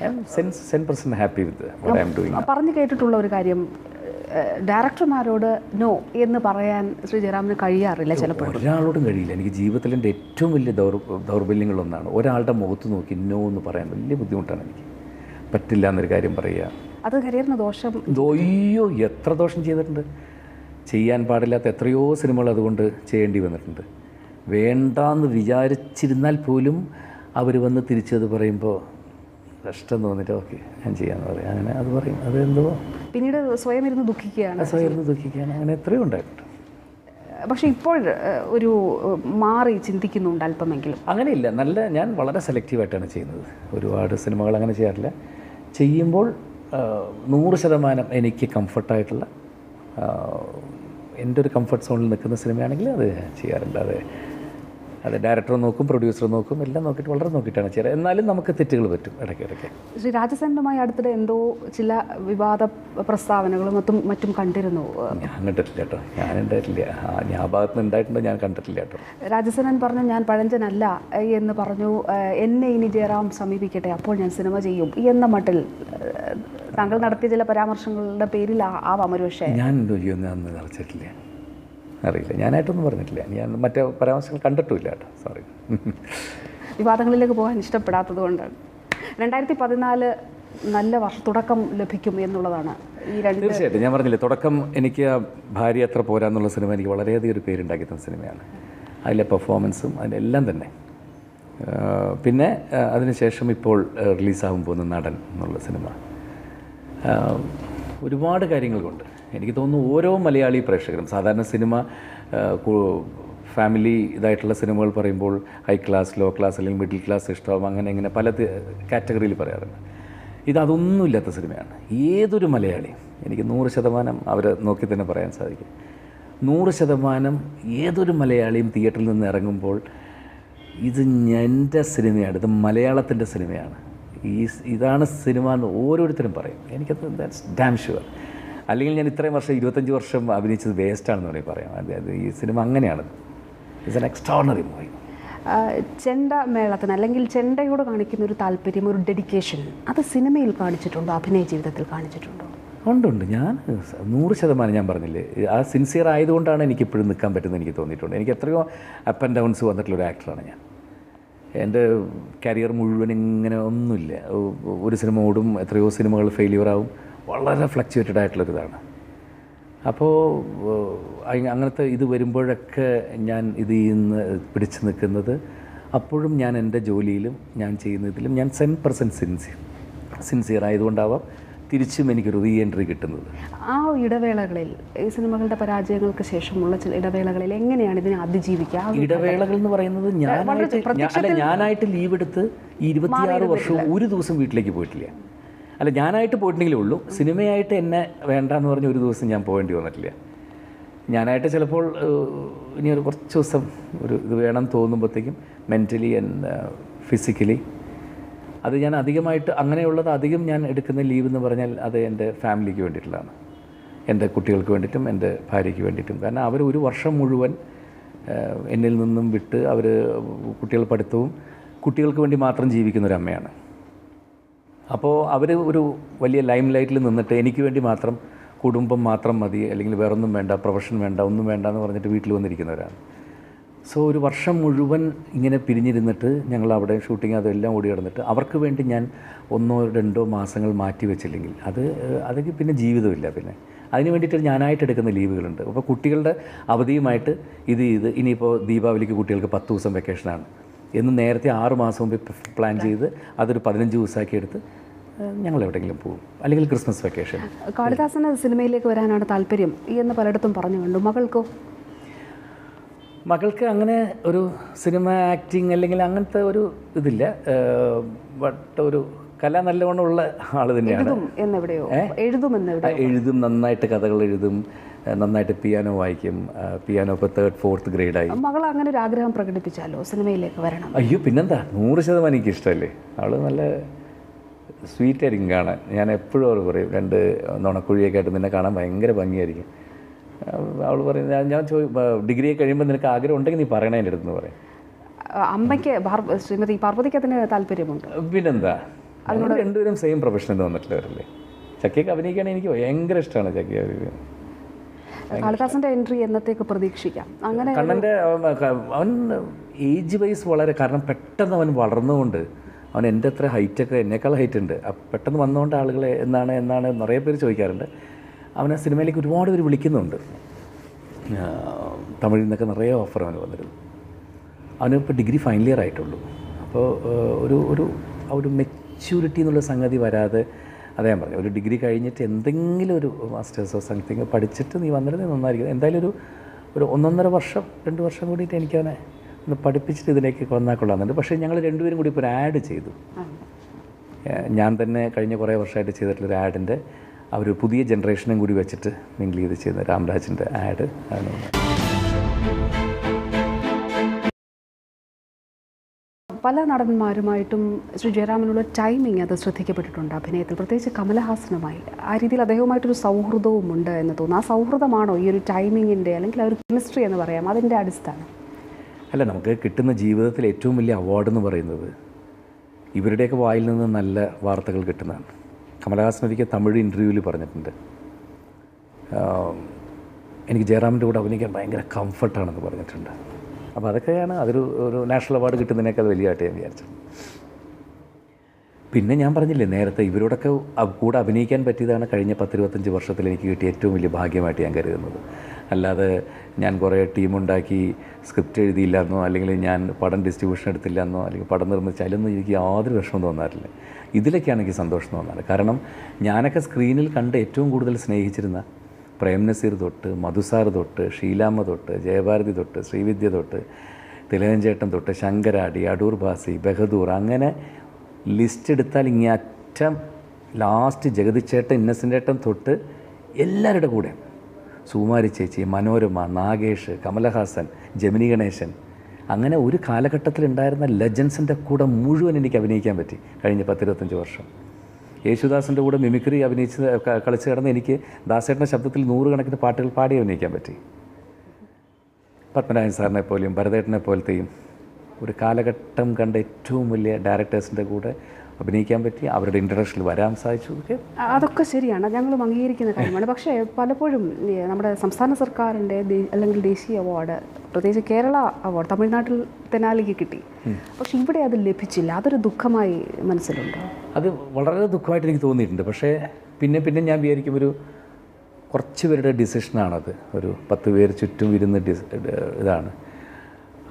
Speaker 2: I M 100% happy with what I am doing.
Speaker 1: പറഞ്ഞു കേട്ടിട്ടുള്ള ഒരു കാര്യം, ഡയറക്ടർമാരോട് നോ എന്ന് പറയാൻ ശ്രീജയറാമിന് കഴിയാറില്ല ചിലപ്പോൾ.
Speaker 2: ഒരാളോടും കഴിയില്ല. എനിക്ക് ജീവിതത്തിൽ എൻ്റെ ഏറ്റവും വലിയ ദൗർബല്യങ്ങളൊന്നാണ് ഒരാളുടെ മുഖത്ത് നോക്കി നോ എന്ന് പറയാൻ വലിയ ബുദ്ധിമുട്ടാണ്. എനിക്ക് പറ്റില്ല എന്നൊരു കാര്യം പറയുക.
Speaker 1: അത് കരിയറിന് ദോഷം.
Speaker 2: അയ്യോ, എത്ര ദോഷം ചെയ്തിട്ടുണ്ട്. ചെയ്യാൻ പാടില്ലാത്ത എത്രയോ സിനിമകൾ അതുകൊണ്ട് ചെയ്യേണ്ടി വന്നിട്ടുണ്ട്. വേണ്ടാന്ന് വിചാരിച്ചിരുന്നാൽ പോലും അവർ വന്ന് തിരിച്ചത് പറയുമ്പോൾ കഷ്ടം തോന്നിയിട്ട് ഓക്കെ ഞാൻ ചെയ്യാമെന്ന് പറയും. അങ്ങനെ അത് പറയും. അതെന്തോ
Speaker 1: പിന്നീട് സ്വയം ഇരുന്ന് ദുഃഖിക്കുകയാണ്.
Speaker 2: അങ്ങനെ എത്രയോ ഉണ്ടായിട്ടുണ്ട്.
Speaker 1: പക്ഷേ ഇപ്പോൾ ഒരു മാറി ചിന്തിക്കുന്നുണ്ട് അല്പമെങ്കിലും.
Speaker 2: അങ്ങനെയില്ല, ഞാൻ വളരെ സെലക്റ്റീവായിട്ടാണ് ചെയ്യുന്നത്. ഒരുപാട് സിനിമകൾ അങ്ങനെ ചെയ്യാറില്ല. ചെയ്യുമ്പോൾ 100% എനിക്ക് കംഫർട്ടായിട്ടുള്ള, എൻ്റെ ഒരു കംഫർട്ട് സോണിൽ നിൽക്കുന്ന സിനിമയാണെങ്കിൽ അത് ചെയ്യാറുണ്ട്. അത് ഡയറക്ടർ നോക്കും, പ്രൊഡ്യൂസർ നോക്കും, എല്ലാം നോക്കിയിട്ട് വളരെ നോക്കിയിട്ടാണ് ചെയ്യാറ്. എന്നാലും നമുക്ക് തെറ്റുകൾ പറ്റും ഇടയ്ക്കിടയ്ക്ക്.
Speaker 1: ശ്രീ രാജസേനനുമായി അടുത്തിടെ എന്തോ ചില വിവാദ പ്രസ്താവനകളും മറ്റും കണ്ടിരുന്നു.
Speaker 2: ഞാൻ കണ്ടിട്ടില്ല കേട്ടോ, ഞാൻ ഉണ്ടായിട്ടില്ല. ഞാൻ ഭാഗത്ത് നിന്ന് ഉണ്ടായിട്ടുണ്ടോ ഞാൻ കണ്ടിട്ടില്ല കേട്ടോ.
Speaker 1: രാജസേനൻ പറഞ്ഞു ഞാൻ പഴഞ്ചനല്ല എന്ന് പറഞ്ഞു, എന്നെ ഇനി ജയറാം സമീപിക്കട്ടെ, അപ്പോൾ ഞാൻ സിനിമ ചെയ്യും എന്ന മട്ടിൽ താങ്കൾ നടത്തിയ ചില പരാമർശങ്ങളുടെ പേരിൽ ആവാം ഒരു പക്ഷേ.
Speaker 2: ഞാൻ എന്തോ ചെയ്യുമെന്ന് അന്ന് നിറച്ചിട്ടില്ല, അറിയില്ല. ഞാനായിട്ടൊന്നും പറഞ്ഞിട്ടില്ല. ഞാൻ മറ്റേ പരാമർശങ്ങൾ കണ്ടിട്ടുമില്ല കേട്ടോ, സോറി.
Speaker 1: വിവാദങ്ങളിലേക്ക് പോകാൻ ഇഷ്ടപ്പെടാത്തത് കൊണ്ടാണ്. 2014 നല്ല തുടക്കം ലഭിക്കും എന്നുള്ളതാണ് ഈ രണ്ട്.
Speaker 2: തീർച്ചയായിട്ടും ഞാൻ പറഞ്ഞില്ലേ, തുടക്കം എനിക്ക് ഭാര്യ അത്ര പോരാന്നുള്ള സിനിമ എനിക്ക് വളരെയധികം ഒരു പേരുണ്ടാക്കി തന്ന സിനിമയാണ്. അതിലെ പെർഫോമൻസും അതിനെല്ലാം തന്നെ. പിന്നെ അതിനുശേഷം ഇപ്പോൾ റിലീസാകാൻ പോകുന്ന നടൻ എന്നുള്ള സിനിമ, ഒരുപാട് കാര്യങ്ങൾ കൊണ്ട് എനിക്ക് തോന്നുന്നു ഓരോ മലയാളി പ്രേക്ഷകരും, സാധാരണ സിനിമ ഫാമിലി ഇതായിട്ടുള്ള സിനിമകൾ പറയുമ്പോൾ ഹൈ ക്ലാസ്, ലോ ക്ലാസ് അല്ലെങ്കിൽ മിഡിൽ ക്ലാസ് ഇഷ്ടമാവും, അങ്ങനെ ഇങ്ങനെ പല കാറ്റഗറിയിൽ പറയാറുണ്ട്. ഇതൊന്നുമില്ലാത്ത സിനിമയാണ്. ഏതൊരു മലയാളിയും എനിക്ക് 100% അവരെ നോക്കി തന്നെ പറയാൻ സാധിക്കും. 100% ഏതൊരു മലയാളിയും തിയേറ്ററിൽ നിന്ന് ഇറങ്ങുമ്പോൾ ഇത് എൻ്റെ സിനിമയാണ്, ഇത് മലയാളത്തിൻ്റെ സിനിമയാണ്, ഇതാണ് സിനിമ എന്ന് ഓരോരുത്തരും പറയും. എനിക്കത് ദാറ്റ്സ് ഡാം ഷുവർ. അല്ലെങ്കിൽ ഞാൻ ഇത്രയും വർഷം 25 വർഷം അഭിനയിച്ചത് വേസ്റ്റാണെന്ന് വേണമെങ്കിൽ പറയാം. അതായത് ഈ സിനിമ അങ്ങനെയാണ്. It's an extraordinary movie.
Speaker 1: ചെണ്ട മേളത്തിന് അല്ലെങ്കിൽ ചെണ്ടയോട് കാണിക്കുന്ന ഒരു താല്പര്യം, ഒരു ഡെഡിക്കേഷൻ, അത് സിനിമയിൽ കാണിച്ചിട്ടുണ്ടോ, അഭിനയ ജീവിതത്തിൽ കാണിച്ചിട്ടുണ്ടോ?
Speaker 2: ഉണ്ട്. ഞാൻ 100% ഞാൻ പറഞ്ഞില്ലേ, ആ സിൻസിയർ ആയതുകൊണ്ടാണ് എനിക്കിപ്പോഴും നിൽക്കാൻ പറ്റുന്നത് എനിക്ക് തോന്നിയിട്ടുണ്ട്. എനിക്ക് എത്രയോ അപ്പ് ആൻഡ് ഡൗൺസ് വന്നിട്ടുള്ളൊരു ആക്ടറാണ് ഞാൻ. എൻ്റെ കരിയർ മുഴുവൻ ഇങ്ങനെ ഒന്നുമില്ല. ഒരു സിനിമ ഓടും, എത്രയോ സിനിമകൾ ഫെയിലിയറാവും, വളരെ ഫ്ലക്ച്വേറ്റഡ് ആയിട്ടുള്ളൊരിതാണ്. അപ്പോൾ അങ്ങനത്തെ ഇത് വരുമ്പോഴൊക്കെ ഞാൻ ഇതിൽ നിന്ന് പിടിച്ചു നിൽക്കുന്നത്, അപ്പോഴും ഞാൻ എൻ്റെ ജോലിയിലും ഞാൻ ചെയ്യുന്നതിലും ഞാൻ 100% സിൻസിയർ ആയതുകൊണ്ടാവാം തിരിച്ചും എനിക്കൊരു റീ എൻട്രി കിട്ടുന്നത്.
Speaker 1: ആ ഇടവേളകളിൽ, ഈ സിനിമകളുടെ പരാജയങ്ങൾക്ക് ശേഷമുള്ള ചില ഇടവേളകളിൽ എങ്ങനെയാണ് ഇതിനെ അതിജീവിക്കുക?
Speaker 2: ഇടവേളകൾ എന്ന് പറയുന്നത് ഞാനായിട്ട് ലീവ് എടുത്ത് 26 വർഷവും ഒരു ദിവസം വീട്ടിലേക്ക് പോയിട്ടില്ല. അല്ല, ഞാനായിട്ട് പോയിട്ടുണ്ടെങ്കിലേ ഉള്ളൂ. സിനിമയായിട്ട് എന്നെ വേണ്ടാന്ന് പറഞ്ഞ് ഒരു ദിവസം ഞാൻ പോകേണ്ടി വന്നിട്ടില്ല. ഞാനായിട്ട് ചിലപ്പോൾ ഇനി ഒരു കുറച്ച് ദിവസം ഒരു ഇത് വേണം തോന്നുമ്പോഴത്തേക്കും മെൻ്റലി ആൻഡ് ഫിസിക്കലി അത് ഞാൻ അധികമായിട്ട് അങ്ങനെയുള്ളത് അധികം ഞാൻ എടുക്കുന്ന ലീവ് എന്ന് പറഞ്ഞാൽ അത് എൻ്റെ ഫാമിലിക്ക് വേണ്ടിയിട്ടുള്ളതാണ്, എൻ്റെ കുട്ടികൾക്ക് വേണ്ടിയിട്ടും എൻ്റെ ഭാര്യയ്ക്ക് വേണ്ടിയിട്ടും. കാരണം അവർ ഒരു വർഷം മുഴുവൻ എന്നിൽ നിന്നും വിട്ട് അവർ കുട്ടികൾ പഠിത്തവും കുട്ടികൾക്ക് വേണ്ടി മാത്രം ജീവിക്കുന്നൊരമ്മയാണ്. അപ്പോൾ അവർ ഒരു വലിയ ലൈം ലൈറ്റിൽ നിന്നിട്ട് എനിക്ക് വേണ്ടി മാത്രം, കുടുംബം മാത്രം മതി, അല്ലെങ്കിൽ വേറൊന്നും വേണ്ട, പ്രൊഫഷൻ വേണ്ട, ഒന്നും വേണ്ട എന്ന് പറഞ്ഞിട്ട് വീട്ടിൽ വന്നിരിക്കുന്നവരാണ്. സോ ഒരു വർഷം മുഴുവൻ ഇങ്ങനെ പിരിഞ്ഞിരുന്നിട്ട് ഞങ്ങൾ അവിടെ ഷൂട്ടിങ് അതെല്ലാം ഓടി കിടന്നിട്ട് അവർക്ക് വേണ്ടി ഞാൻ 1-2 മാസങ്ങൾ മാറ്റി വെച്ചില്ലെങ്കിൽ അതൊക്കെ പിന്നെ ജീവിതമില്ല. പിന്നെ അതിന് വേണ്ടിയിട്ട് ഞാനായിട്ട് എടുക്കുന്ന ലീവുകളുണ്ട്. അപ്പോൾ കുട്ടികളുടെ അവധിയുമായിട്ട് ഇത് ഇനിയിപ്പോൾ ദീപാവലിക്ക് കുട്ടികൾക്ക് 10 ദിവസം വെക്കേഷനാണ് എന്ന് നേരത്തെ 6 മാസം മുമ്പ് പ്ലാൻ ചെയ്ത് അതൊരു 15 ദിവസമാക്കി എടുത്ത് ഞങ്ങൾ എവിടെയെങ്കിലും പോകും, അല്ലെങ്കിൽ ക്രിസ്മസ് വെക്കേഷൻ.
Speaker 1: കാളിദാസന് സിനിമയിലേക്ക് വരാനാണ് താല്പര്യം എന്ന് പലയിടത്തും പറഞ്ഞു കണ്ടു.
Speaker 2: മകൾക്ക് അങ്ങനെ ഒരു സിനിമ ആക്ടിങ് അല്ലെങ്കിൽ അങ്ങനത്തെ ഒരു ഇതില്ല. ബട്ട് ഒരു കല നല്ലവണ്ണമുള്ള ആൾ തന്നെയാണ്. എഴുതും, നന്നായിട്ട് കഥകൾ എഴുതും, നന്നായിട്ട് പിയാനോ വായിക്കും. പിയാനോ ഇപ്പോൾ 3rd 4th ഗ്രേഡായി.
Speaker 1: മകൾ അങ്ങനെ ഒരു ആഗ്രഹം പ്രകടിപ്പിച്ചാലോ സിനിമയിലേക്ക് വരണം?
Speaker 2: അയ്യോ പിന്നെന്താ, 100% എനിക്ക് ഇഷ്ടമല്ലേ. അവൾ നല്ല സ്വീറ്റായിരിക്കും കാണാൻ. ഞാൻ എപ്പോഴും അവർ പറയും, 2 നുണക്കുഴിയൊക്കെ ആയിട്ട് നിന്നെ കാണാൻ ഭയങ്കര ഭംഗിയായിരിക്കും. അവൾ പറയും, ഞാൻ ഡിഗ്രി കഴിയുമ്പോൾ നിനക്ക് ആഗ്രഹം ഉണ്ടെങ്കിൽ നീ പറയണേ എൻ്റെ അടുത്ത് പറയും.
Speaker 1: അമ്മയ്ക്ക് ശ്രീമതി പാർവതിക്ക് അതിന് താല്പര്യമുണ്ട്.
Speaker 2: പിന്നെന്താ, അതിനോട് രണ്ടുപേരും സെയിം പ്രൊഫഷനിൽ വന്നിട്ടുള്ളവരല്ലേ. ചക്കിയൊക്കെ അഭിനയിക്കുകയാണെങ്കിൽ എനിക്ക് ഭയങ്കര ഇഷ്ടമാണ് ചക്കി അഭിനയം.
Speaker 1: കാളിദാസന്റെ എൻട്രി എന്നത്തേക്ക് പ്രതീക്ഷിക്കാം? അങ്ങനെ
Speaker 2: കണ്ണൻ്റെ അവൻ ഏജ് വൈസ് വളരെ, കാരണം പെട്ടെന്ന് അവൻ വളർന്നുകൊണ്ട് അവൻ എൻ്റെ അത്ര ഹൈറ്റൊക്കെ എന്നേക്കാൾ ഹൈറ്റ് ഉണ്ട്. പെട്ടെന്ന് വന്നുകൊണ്ട് ആളുകൾ എന്നാണ് നിറയെ പേര് ചോദിക്കാറുണ്ട്. അവനെ സിനിമയിലേക്ക് ഒരുപാട് പേര് വിളിക്കുന്നുണ്ട്. തമിഴിൽ നിന്നൊക്കെ നിറയെ ഓഫർ അവന് വന്നിരുന്നു. അവനിപ്പോൾ ഡിഗ്രി ഫൈനൽ ഇയർ ആയിട്ടുള്ളൂ. അപ്പോൾ ഒരു മെച്യൂരിറ്റി എന്നുള്ള സംഗതി വരാതെ, അതേ ഞാൻ പറഞ്ഞു, ഒരു ഡിഗ്രി കഴിഞ്ഞിട്ട് എന്തെങ്കിലും ഒരു മാസ്റ്റേഴ്സോ സംതിങ് പഠിച്ചിട്ട് നീ വന്നിരുന്നത് നന്നായിരിക്കും. എന്തായാലും ഒരു 1.5 വർഷം 2 വർഷം കൂടിയിട്ട് എനിക്കവനെ ഒന്ന് പഠിപ്പിച്ചിട്ട് ഇതിലേക്ക് വന്നാൽ കൊള്ളാമെന്നുണ്ട്. പക്ഷേ ഞങ്ങൾ രണ്ടുപേരും കൂടി ഇപ്പോൾ ഒരു ആഡ് ചെയ്തു. ഞാൻ തന്നെ കഴിഞ്ഞ കുറേ വർഷമായിട്ട് ചെയ്തിട്ടുള്ളൊരു ആഡിൻ്റെ അവർ പുതിയ ജനറേഷനും കൂടി വെച്ചിട്ട് മിങ്കിൾ ചെയ്ത് ചെയ്യുന്ന രാംരാജിൻ്റെ ആഡ് ആണ്.
Speaker 1: പല നടന്മാരുമായിട്ടും ശ്രീ ജയറാമിനുള്ള ടൈമിങ് അത് ശ്രദ്ധിക്കപ്പെട്ടിട്ടുണ്ട് അഭിനയത്തിൽ, പ്രത്യേകിച്ച് കമലഹാസനുമായി. ആ രീതിയിൽ അദ്ദേഹവുമായിട്ടൊരു സൗഹൃദവും ഉണ്ട് എന്ന് തോന്നുന്നു. ആ സൗഹൃദമാണോ ഈ ഒരു ടൈമിങ്ങിൻ്റെ അല്ലെങ്കിൽ ആ ഒരു കെമിസ്ട്രി എന്ന് പറയാം അതിൻ്റെ അടിസ്ഥാനം?
Speaker 2: അല്ല, നമുക്ക് കിട്ടുന്ന ജീവിതത്തിൽ ഏറ്റവും വലിയ അവാർഡ് എന്ന് പറയുന്നത് ഇവരുടെയൊക്കെ വായിൽ നിന്ന് നല്ല വാർത്തകൾ കിട്ടുന്നതാണ്. കമലഹാസൻ ഒരിക്കൽ തമിഴ് ഇൻ്റർവ്യൂവിൽ പറഞ്ഞിട്ടുണ്ട്, എനിക്ക് ജയറാമിൻ്റെ കൂടെ അഭിനയിക്കാൻ ഭയങ്കര കംഫർട്ടാണെന്ന് പറഞ്ഞിട്ടുണ്ട്. അപ്പോൾ അതൊക്കെയാണ് ഒരു നാഷണൽ അവാർഡ് കിട്ടുന്നതിനേക്കാൾ വലിയതായിട്ട് ഞാൻ വിചാരിച്ചത്. പിന്നെ ഞാൻ പറഞ്ഞില്ലേ നേരത്തെ, ഇവരോടൊക്കെ കൂടെ അഭിനയിക്കാൻ പറ്റിയതാണ് കഴിഞ്ഞ 10-25 വർഷത്തിൽ എനിക്ക് കിട്ടിയ ഏറ്റവും വലിയ ഭാഗ്യമായിട്ട് ഞാൻ കരുതുന്നത്. അല്ലാതെ ഞാൻ കുറേ ടീമുണ്ടാക്കി സ്ക്രിപ്റ്റ് എഴുതിയില്ലെന്നോ അല്ലെങ്കിൽ ഞാൻ പടം ഡിസ്ട്രിബ്യൂഷൻ എടുത്തില്ലെന്നോ അല്ലെങ്കിൽ പടം നിർമ്മിച്ചാലൊന്നും എനിക്ക് യാതൊരു വിഷമം തോന്നാറില്ല. ഇതിലൊക്കെയാണ് എനിക്ക് സന്തോഷം തോന്നാറ്. കാരണം ഞാനൊക്കെ സ്ക്രീനിൽ കണ്ട് ഏറ്റവും കൂടുതൽ സ്നേഹിച്ചിരുന്ന പ്രേം നസീർ തൊട്ട് മധുസാർ തൊട്ട് ഷീലാമ്മ തൊട്ട് ജയഭാരതി തൊട്ട് ശ്രീവിദ്യ തൊട്ട് തിലകൻ ചേട്ടൻ തൊട്ട് ശങ്കരാടി, അടൂർ ഭാസി, ബഹദൂർ, അങ്ങനെ ലിസ്റ്റ് എടുത്താൽ ഇങ്ങനെ അറ്റം ലാസ്റ്റ് ജഗതിച്ചേട്ടൻ, ഇന്നസെൻ്റ് ഏട്ടൻ തൊട്ട് എല്ലാവരുടെ കൂടെ, സുകുമാരി ചേച്ചി, മനോരമ, നാഗേഷ്, കമലഹാസൻ, ജമിനി ഗണേശൻ, അങ്ങനെ ഒരു കാലഘട്ടത്തിലുണ്ടായിരുന്ന ലെജൻസിൻ്റെ കൂടെ മുഴുവൻ എനിക്ക് അഭിനയിക്കാൻ പറ്റി കഴിഞ്ഞ 10-25 വർഷം. യേശുദാസിൻ്റെ കൂടെ മിമിക്രി കളിച്ച് കിടന്ന് എനിക്ക് ദാസേട്ടൻ്റെ ശബ്ദത്തിൽ 100 കണക്കിന് പാട്ടുകൾ പാടി അഭിനയിക്കാൻ പറ്റി. പത്മനാഭൻ സാറിനെ പോലെയും ഭരതേട്ടനെ പോലത്തെയും ഒരു കാലഘട്ടം കണ്ട ഏറ്റവും വലിയ ഡയറക്ടേഴ്സിൻ്റെ കൂടെ അഭിനയിക്കാൻ പറ്റി, അവരുടെ ഇൻട്രഡക്ഷനിൽ വരാൻ സാധിച്ചു.
Speaker 1: അതൊക്കെ ശരിയാണ്, ഞങ്ങളും അംഗീകരിക്കുന്ന കാര്യമാണ്. പക്ഷേ പലപ്പോഴും നമ്മുടെ സംസ്ഥാന സർക്കാരിൻ്റെ അല്ലെങ്കിൽ ദേശീയ അവാർഡ്, പ്രത്യേകിച്ച് കേരള അവാർഡ് തമിഴ്നാട്ടിൽ തെനാലിക്ക് കിട്ടി, പക്ഷേ ഇവിടെ അത് ലഭിച്ചില്ല. അതൊരു ദുഃഖമായി മനസ്സിലുണ്ടോ? അത്
Speaker 2: വളരെ ദുഃഖമായിട്ട് എനിക്ക് തോന്നിയിട്ടുണ്ട്. പക്ഷേ പിന്നെ ഞാൻ വിചാരിക്കും കുറച്ച് പേരുടെ ഡിസിഷനാണത്. ഒരു 10 പേര് ചുറ്റും ഇരുന്ന് ഇതാണ്.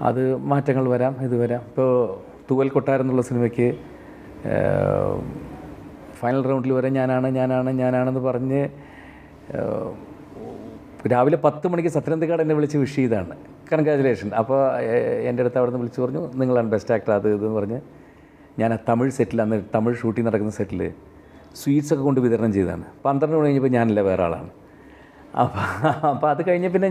Speaker 2: അത് മാറ്റങ്ങൾ വരാം, ഇത് വരാം. ഇപ്പോൾ തൂവൽ കൊട്ടാരം എന്നുള്ള സിനിമയ്ക്ക് ഫൈനൽ റൗണ്ടിൽ വരെ ഞാനാണെന്ന് പറഞ്ഞ് രാവിലെ 10 മണിക്ക് സത്യനന്ദിക്കാട് എന്നെ വിളിച്ച് വിഷ് ചെയ്താണ്, കൺഗ്രാജുലേഷൻ. അപ്പോൾ എൻ്റെ അടുത്ത് അവിടെ നിന്ന് വിളിച്ച് പറഞ്ഞു, നിങ്ങളാണ് ബെസ്റ്റ് ആക്ടർ അത് ഇതെന്ന് പറഞ്ഞ് ഞാൻ ആ തമിഴ് സെറ്റിൽ, അന്ന് തമിഴ് ഷൂട്ടിംഗ് നടക്കുന്ന സെറ്റിൽ സ്വീറ്റ്സൊക്കെ കൊണ്ട് വിതരണം ചെയ്തതാണ്. 12 മണി കഴിഞ്ഞപ്പോൾ ഞാനല്ല വേറെ ആളാണ്. അപ്പോൾ അത് കഴിഞ്ഞ് പിന്നെ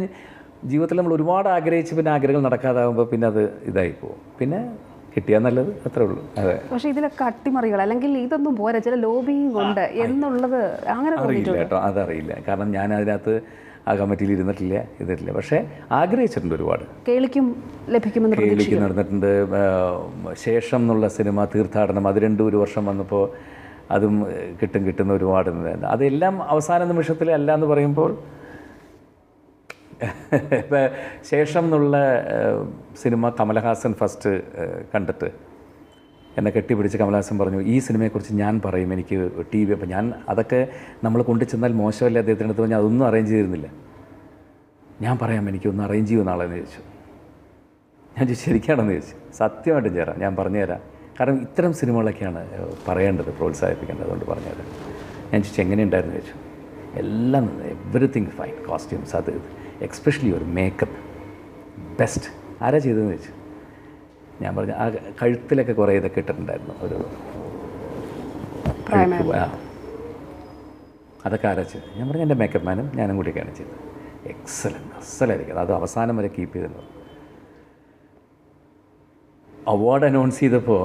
Speaker 2: ജീവിതത്തിൽ നമ്മൾ ഒരുപാട് ആഗ്രഹിച്ച് പിന്നെ ആഗ്രഹങ്ങൾ നടക്കാതാകുമ്പോൾ പിന്നെ അത് ഇതായി പോകും. പിന്നെ കിട്ടിയാൽ നല്ലത്, അത്രേ ഉള്ളൂ. അതെ.
Speaker 1: പക്ഷേ ഇതിലൊക്കെ അട്ടിമറികൾ അല്ലെങ്കിൽ ഇതൊന്നും പോരാ, ചില ലോബിങ് ഉണ്ട് എന്നുള്ളത് അങ്ങനെ
Speaker 2: അറിയില്ല കേട്ടോ, അതറിയില്ല. കാരണം ഞാൻ അതിനകത്ത് ആ കമ്മിറ്റിയിൽ ഇരുന്നിട്ടില്ല, ഇതിട്ടില്ല. പക്ഷേ ആഗ്രഹിച്ചിട്ടുണ്ട് ഒരുപാട്.
Speaker 1: കേളിക്കും ലഭിക്കുമെന്ന്
Speaker 2: കേളിക്ക് നടന്നിട്ടുണ്ട്. ശേഷം എന്നുള്ള സിനിമ തീർത്ഥാടനം, അത് 2 വർഷം വന്നപ്പോൾ അതും കിട്ടുന്ന ഒരുപാട്. അതെല്ലാം അവസാന നിമിഷത്തിൽ അല്ല എന്ന് പറയുമ്പോൾ ഇപ്പം ശേഷം എന്നുള്ള സിനിമ കമലഹാസൻ ഫസ്റ്റ് കണ്ടിട്ട് എന്നെ കെട്ടിപ്പിടിച്ച് കമലഹാസൻ പറഞ്ഞു, ഈ സിനിമയെക്കുറിച്ച് ഞാൻ പറയും, എനിക്ക് TV. അപ്പം ഞാൻ അതൊക്കെ നമ്മൾ കൊണ്ടു ചെന്നാൽ മോശമല്ലേ അദ്ദേഹത്തിൻ്റെ അടുത്ത് പറഞ്ഞാൽ അതൊന്നും അറേഞ്ച് ചെയ്തിരുന്നില്ല. ഞാൻ പറയാം, എനിക്കൊന്ന് അറേഞ്ച് ചെയ്യുന്ന ആളെന്ന് ചോദിച്ചു. ഞാൻ ചോദിച്ചു ശരിക്കാണെന്ന് ചോദിച്ചു. സത്യമായിട്ടും ചേരാം, ഞാൻ പറഞ്ഞുതരാം. കാരണം ഇത്തരം സിനിമകളൊക്കെയാണ് പറയേണ്ടത്, പ്രോത്സാഹിപ്പിക്കേണ്ടത്, അതുകൊണ്ട് പറഞ്ഞുതരാം. ഞാൻ ചോദിച്ചു എങ്ങനെയുണ്ടായിരുന്നു ചോദിച്ചു. എല്ലാം എവറിത്തിങ് ഫൈൻ, കോസ്റ്റ്യൂംസ്, അത് എക്സ്പെഷ്യലി ഒരു മേക്കപ്പ് ബെസ്റ്റ്. ആരാ ചെയ്തതെന്ന് ചോദിച്ചു. ഞാൻ പറഞ്ഞു ആ കഴുത്തിലൊക്കെ കുറേ ഇതൊക്കെ ഇട്ടിട്ടുണ്ടായിരുന്നു, ഒരു അതൊക്കെ ആരാ ചെയ്തത്. ഞാൻ പറഞ്ഞു എൻ്റെ മേക്കപ്പ് മാനും ഞാനും കൂടിയൊക്കെയാണ് ചെയ്തത്. അസലായിരിക്കും, അത് അവസാനം വരെ കീപ്പ് ചെയ്തിരുന്നത്. അവാർഡ് അനൗൺസ് ചെയ്തപ്പോൾ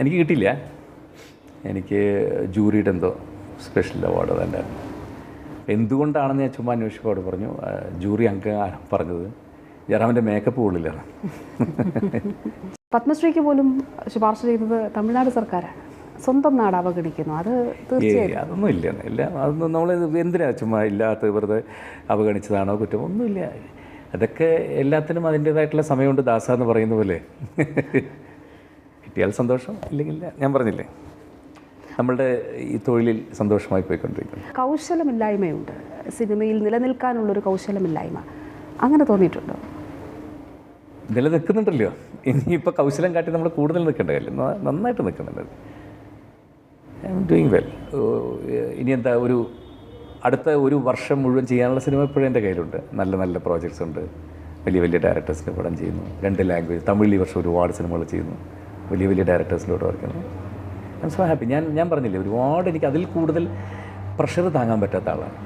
Speaker 2: എനിക്ക് കിട്ടിയില്ല. എനിക്ക് ജൂറിയുടെ എന്തോ സ്പെഷ്യൽ അവാർഡ് തന്നെ. എന്തുകൊണ്ടാണെന്ന് ഞാൻ ചുമ്മാ അന്വേഷിച്ചപ്പോൾ പറഞ്ഞു, ജൂറി അംഗം പറഞ്ഞത് ജയറാമിൻ്റെ മേക്കപ്പ് കൊള്ളില്ല.
Speaker 1: പത്മശ്രീക്ക് പോലും ശുപാർശ ചെയ്തത് തമിഴ്നാട് സർക്കാരാണ്. സ്വന്തം നാട് അവഗണിക്കുന്നു, അത് തീർച്ചയായും
Speaker 2: അതൊന്നും ഇല്ല. അതൊന്നും നമ്മൾ എന്തിനാ ചുമ്മാ ഇല്ലാത്ത വെറുതെ അവഗണിച്ചതാണോ കുറ്റം? ഒന്നുമില്ല. അതൊക്കെ എല്ലാത്തിനും അതിൻ്റേതായിട്ടുള്ള സമയമുണ്ട്. ദാസ എന്ന് പറയുന്ന പോലെ കിട്ടിയാൽ സന്തോഷം, ഇല്ലെങ്കിൽ ഞാൻ പറഞ്ഞില്ലേ നമ്മളുടെ ഈ തൊഴിലിൽ സന്തോഷമായി പോയിക്കൊണ്ടിരിക്കുന്നു.
Speaker 1: കൗശലമില്ലായ്മയുണ്ട് സിനിമയിൽ, നിലനിൽക്കാനുള്ളൊരു കൗശലമില്ലായ്മ അങ്ങനെ തോന്നിയിട്ടുണ്ടോ?
Speaker 2: നിലനിൽക്കുന്നുണ്ടല്ലോ, ഇനിയിപ്പോൾ കൗശലം കാട്ടി നമ്മൾ കൂടുതൽ നിൽക്കേണ്ട കാര്യം, നന്നായിട്ട് നിൽക്കുന്നുണ്ട്. I am doing well. ഇനി എന്താ, അടുത്ത 1 വർഷം മുഴുവൻ ചെയ്യാനുള്ള സിനിമ ഇപ്പോഴും എൻ്റെ കയ്യിലുണ്ട്. നല്ല പ്രോജക്ട്സ് ഉണ്ട്. വലിയ ഡയറക്ടേഴ്സിൻ്റെ പടം ചെയ്യുന്നു. 2 ലാംഗ്വേജ്, തമിഴിൽ ഈ വർഷം ഒരുപാട് സിനിമകൾ ചെയ്യുന്നു. വലിയ ഡയറക്ടേഴ്സിലോട്ട് വർക്കുന്നു. I am so happy. ഞാൻ പറഞ്ഞില്ലേ, ഒരുപാട് എനിക്ക് അതിൽ കൂടുതൽ പ്രഷർ താങ്ങാൻ പറ്റാത്ത ആളാണ്.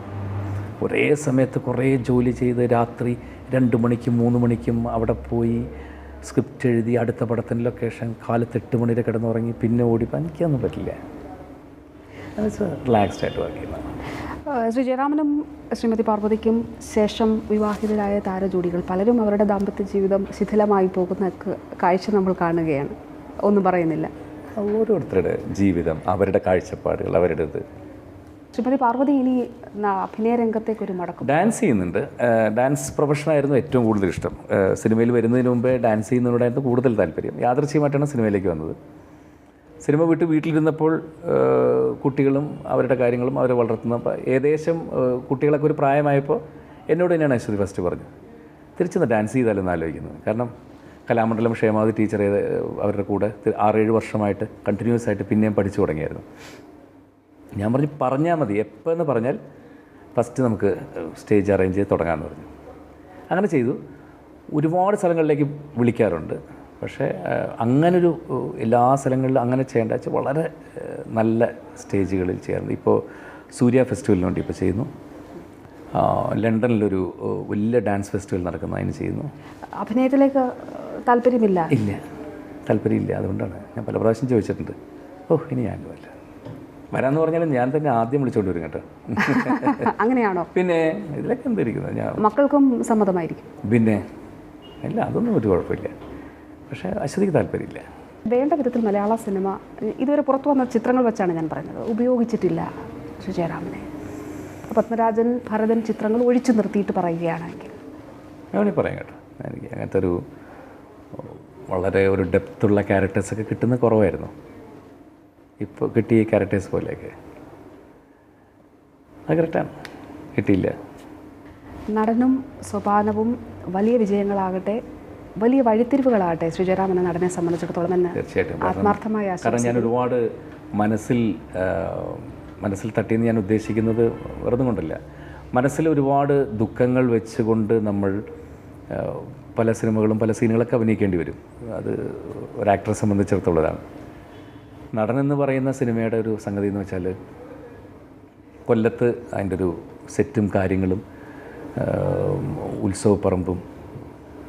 Speaker 2: ഒരേ സമയത്ത് കുറേ ജോലി ചെയ്ത് രാത്രി 2 മണിക്കും 3 മണിക്കും അവിടെ പോയി സ്ക്രിപ്റ്റ് എഴുതി അടുത്ത പടത്തിൻ്റെ ലൊക്കേഷൻ കാലത്ത് 8 മണിവരെ കിടന്നുറങ്ങി പിന്നെ ഓടിപ്പോൾ എനിക്കൊന്നും പറ്റില്ല. റിലാക്സ്ഡ് ആയിട്ട് വർക്ക് ചെയ്യുന്നതാണ്.
Speaker 1: ശ്രീ ജയറാമനും ശ്രീമതി പാർവതിക്കും ശേഷം വിവാഹിതരായ താരജോഡികൾ പലരും അവരുടെ ദാമ്പത്യ ജീവിതം ശിഥിലമായി പോകുന്ന കാഴ്ച നമ്മൾ കാണുകയാണ്. ഒന്നും പറയുന്നില്ല.
Speaker 2: ഓരോരുത്തരുടെ ജീവിതം, അവരുടെ കാഴ്ചപ്പാടുകൾ, അവരുടേത്.
Speaker 1: ശ്രീമതി പാർവതി ഇനി അഭിനയ രംഗത്തേക്കൊരു മടക്കും.
Speaker 2: ഡാൻസ് ചെയ്യുന്നുണ്ട്. ഡാൻസ് പ്രൊഫഷനായിരുന്നു ഏറ്റവും കൂടുതൽ ഇഷ്ടം. സിനിമയിൽ വരുന്നതിന് മുമ്പേ ഡാൻസ് ചെയ്യുന്നതിനോടായിരുന്നു കൂടുതൽ താല്പര്യം. യാദൃച്ഛികമായിട്ടാണ് സിനിമയിലേക്ക് വന്നത്. സിനിമ വിട്ട് വീട്ടിലിരുന്നപ്പോൾ കുട്ടികളും അവരുടെ കാര്യങ്ങളും അവരെ വളർത്തുന്ന ഏകദേശം കുട്ടികളൊക്കെ ഒരു പ്രായമായപ്പോൾ എന്നോട് തന്നെയാണ് അശ്വതി ഫസ്റ്റ് പറഞ്ഞു, തിരിച്ചൊന്ന് ഡാൻസ് ചെയ്താലെന്ന് ആലോചിക്കുന്നത്. കാരണം കലാമണ്ഡലം ക്ഷേമാവതി ടീച്ചർ അവരുടെ കൂടെ 6-7 വർഷമായിട്ട് കണ്ടിന്യൂസ് ആയിട്ട് പിന്നെയും പഠിച്ചു തുടങ്ങിയായിരുന്നു. ഞാൻ പറഞ്ഞാൽ മതി, എപ്പോൾ എന്ന് പറഞ്ഞാൽ ഫസ്റ്റ് നമുക്ക് സ്റ്റേജ് അറേഞ്ച് ചെയ്ത് തുടങ്ങാമെന്ന് പറഞ്ഞു. അങ്ങനെ ചെയ്തു. ഒരുപാട് സ്ഥലങ്ങളിലേക്ക് വിളിക്കാറുണ്ട്. പക്ഷേ അങ്ങനൊരു എല്ലാ സ്ഥലങ്ങളിലും അങ്ങനെ ചെയ്യേണ്ട വെച്ചാൽ വളരെ നല്ല സ്റ്റേജുകളിൽ ചെയ്യാറുണ്ട്. ഇപ്പോൾ സൂര്യ ഫെസ്റ്റിവലിന് വേണ്ടി ഇപ്പോൾ ചെയ്യുന്നു. ലണ്ടനിലൊരു വലിയ ഡാൻസ് ഫെസ്റ്റിവൽ നടക്കുന്ന അതിന് ചെയ്യുന്നു.
Speaker 1: അഭിനയത്തിലേക്ക് താല്പര്യമില്ല?
Speaker 2: ഇല്ല, താല്പര്യമില്ല. അതുകൊണ്ടാണ് ഞാൻ പല പ്രാവശ്യം ചോദിച്ചിട്ടുണ്ട്. ഇനി ഞാൻ വരാമെന്ന് പറഞ്ഞാലും ഞാൻ തന്നെ ആദ്യം വിളിച്ചുകൊണ്ട് വരും കേട്ടോ.
Speaker 1: അങ്ങനെയാണോ?
Speaker 2: പിന്നെ ഇതിലൊക്കെ എന്തായിരിക്കുന്നത്, ഞാൻ
Speaker 1: മക്കൾക്കും സമ്മതമായിരിക്കും?
Speaker 2: പിന്നെ ഇല്ല, അതൊന്നും ഒരു കുഴപ്പമില്ല. പക്ഷേ അശ്വതിക്ക് താല്പര്യമില്ല.
Speaker 1: വേണ്ട വിധത്തിൽ മലയാള സിനിമ ഇതുവരെ പുറത്തു വന്ന ചിത്രങ്ങൾ വെച്ചാണ് ഞാൻ പറയുന്നത്, ഉപയോഗിച്ചിട്ടില്ല ശ്രീ ജയറാമനെ. പത്മരാജൻ, ഭരതൻ ചിത്രങ്ങൾ ഒഴിച്ചു നിർത്തിയിട്ട് പറയുകയാണെങ്കിൽ
Speaker 2: ഞാൻ പറയാം കേട്ടോ. എനിക്ക് അങ്ങനത്തെ ഒരു വളരെ ഒരു ഡെപ്തുള്ള ക്യാരക്ടേഴ്സൊക്കെ കിട്ടുന്ന കുറവായിരുന്നു. ഇപ്പോൾ കിട്ടിയ ക്യാരക്ടേഴ്സ് പോലെയൊക്കെ അത് കറക്റ്റാണ്, കിട്ടിയില്ല.
Speaker 1: നടനും സോപാനവും വലിയ വിജയങ്ങളാകട്ടെ, വലിയ വഴിത്തിരിവുകളാകട്ടെ ശ്രീ ജയറാം എന്ന നടനെ സംബന്ധിച്ചിടത്തോളം എന്ന്
Speaker 2: തീർച്ചയായിട്ടും
Speaker 1: ആത്മാർത്ഥമായ
Speaker 2: കാരണം ഞാൻ ഒരുപാട് മനസ്സിൽ തട്ടിയെന്ന് ഞാൻ ഉദ്ദേശിക്കുന്നത് വെറുതെ കൊണ്ടല്ല. മനസ്സിൽ ഒരുപാട് ദുഃഖങ്ങൾ വെച്ചുകൊണ്ട് നമ്മൾ പല സിനിമകളും പല സീനുകളൊക്കെ അഭിനയിക്കേണ്ടി വരും. അത് ഒരു ആക്ടറെ സംബന്ധിച്ചിടത്തോളതാണ്. നടനെന്ന് പറയുന്ന സിനിമയുടെ ഒരു സംഗതി എന്ന് വെച്ചാൽ കൊല്ലത്ത് അതിൻ്റെ ഒരു സെറ്റും കാര്യങ്ങളും ഉത്സവപ്പറമ്പും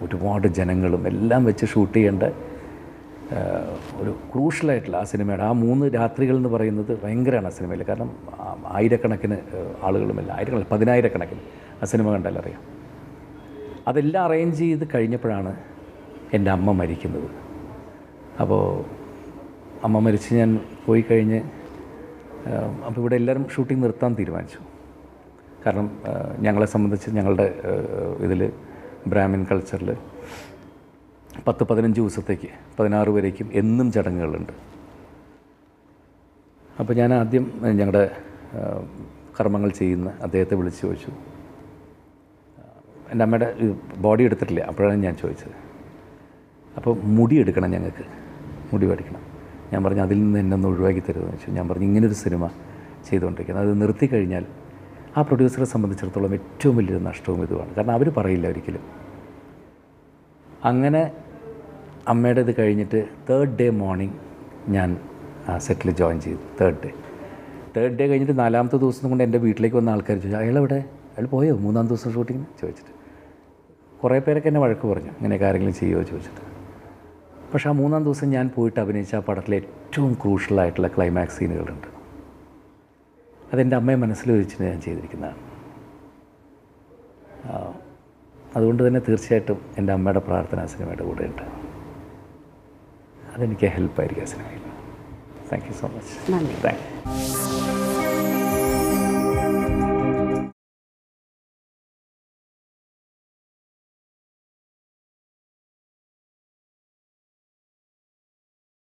Speaker 2: ഒരുപാട് ജനങ്ങളും എല്ലാം വെച്ച് ഷൂട്ട് ചെയ്യേണ്ട ഒരു ക്രൂഷ്യലായിട്ടുള്ള ആ സിനിമയുടെ ആ 3 രാത്രികൾ എന്ന് പറയുന്നത് ഭയങ്കരമാണ് ആ സിനിമയിൽ. കാരണം ആയിരക്കണക്കിന് ആളുകളുമല്ല, ആയിരക്കണക്കിന് 10,000-കണക്കിന് ആ സിനിമ കണ്ടാൽ അറിയാം. അതെല്ലാം അറേഞ്ച് ചെയ്ത് കഴിഞ്ഞപ്പോഴാണ് എൻ്റെ അമ്മ മരിക്കുന്നത്. അപ്പോൾ അമ്മ മരിച്ച് ഞാൻ പോയി കഴിഞ്ഞ് അപ്പോൾ ഇവിടെ എല്ലാവരും ഷൂട്ടിംഗ് നിർത്താൻ തീരുമാനിച്ചു. കാരണം ഞങ്ങളെ സംബന്ധിച്ച് ഞങ്ങളുടെ ഇതിൽ ബ്രാഹ്മിൻ കൾച്ചറിൽ 10-15 ദിവസത്തേക്ക് 16 വരേക്കും എന്നും ചടങ്ങുകളുണ്ട്. അപ്പോൾ ഞാൻ ആദ്യം ഞങ്ങളുടെ കർമ്മങ്ങൾ ചെയ്യുന്ന അദ്ദേഹത്തെ വിളിച്ച് ചോദിച്ചു. എൻ്റെ അമ്മയുടെ ബോഡി എടുത്തിട്ടില്ല, അപ്പോഴാണ് ഞാൻ ചോദിച്ചത്. അപ്പോൾ മുടി എടുക്കണം, ഞങ്ങൾക്ക് മുടി പഠിക്കണം. ഞാൻ പറഞ്ഞു അതിൽ നിന്ന് എന്നെ ഒന്ന് ഒഴിവാക്കി തരുമെന്ന് വെച്ചു. ഞാൻ പറഞ്ഞു ഇങ്ങനൊരു സിനിമ ചെയ്തുകൊണ്ടിരിക്കുന്നത്, അത് നിർത്തിക്കഴിഞ്ഞാൽ ആ പ്രൊഡ്യൂസറെ സംബന്ധിച്ചിടത്തോളം ഏറ്റവും വലിയൊരു നഷ്ടവും ഇതുമാണ്. കാരണം അവർ പറയില്ല ഒരിക്കലും. അങ്ങനെ അമ്മയുടെ ഇത് കഴിഞ്ഞിട്ട് 3rd ഡേ മോർണിംഗ് ഞാൻ സെറ്റിൽ ജോയിൻ ചെയ്തു. 3rd ഡേ കഴിഞ്ഞിട്ട് 4ാമത്തെ ദിവസം കൊണ്ട് എൻ്റെ വീട്ടിലേക്ക് വന്ന ആൾക്കാർ ചോദിച്ചു, അയാൾ പോയോ 3ാം ദിവസം ഷൂട്ടിങ്ങിന് ചോദിച്ചിട്ട്. കുറേ പേരൊക്കെ എന്നെ വഴക്ക് പറഞ്ഞു, ഇങ്ങനെയൊക്കെ ആരെങ്കിലും ചെയ്യുമോ ചോദിച്ചിട്ട്. പക്ഷേ ആ 3ാം ദിവസം ഞാൻ പോയിട്ട് അഭിനയിച്ച ആ പടത്തിലെ ഏറ്റവും ക്രൂഷ്യലായിട്ടുള്ള ക്ലൈമാക്സ് സീനുകളുണ്ട്. അതെൻ്റെ അമ്മയെ മനസ്സിൽ വെച്ചിട്ട് ഞാൻ ചെയ്തിരിക്കുന്നതാണ്. അതുകൊണ്ട് തന്നെ തീർച്ചയായിട്ടും എൻ്റെ അമ്മയുടെ പ്രാർത്ഥന ആ സിനിമയുടെ കൂടെയുണ്ട്. അതെനിക്ക് ഹെൽപ്പായിരിക്കും ആ സിനിമയിൽ. Thank you so much.
Speaker 1: നന്ദി.
Speaker 2: Thank U.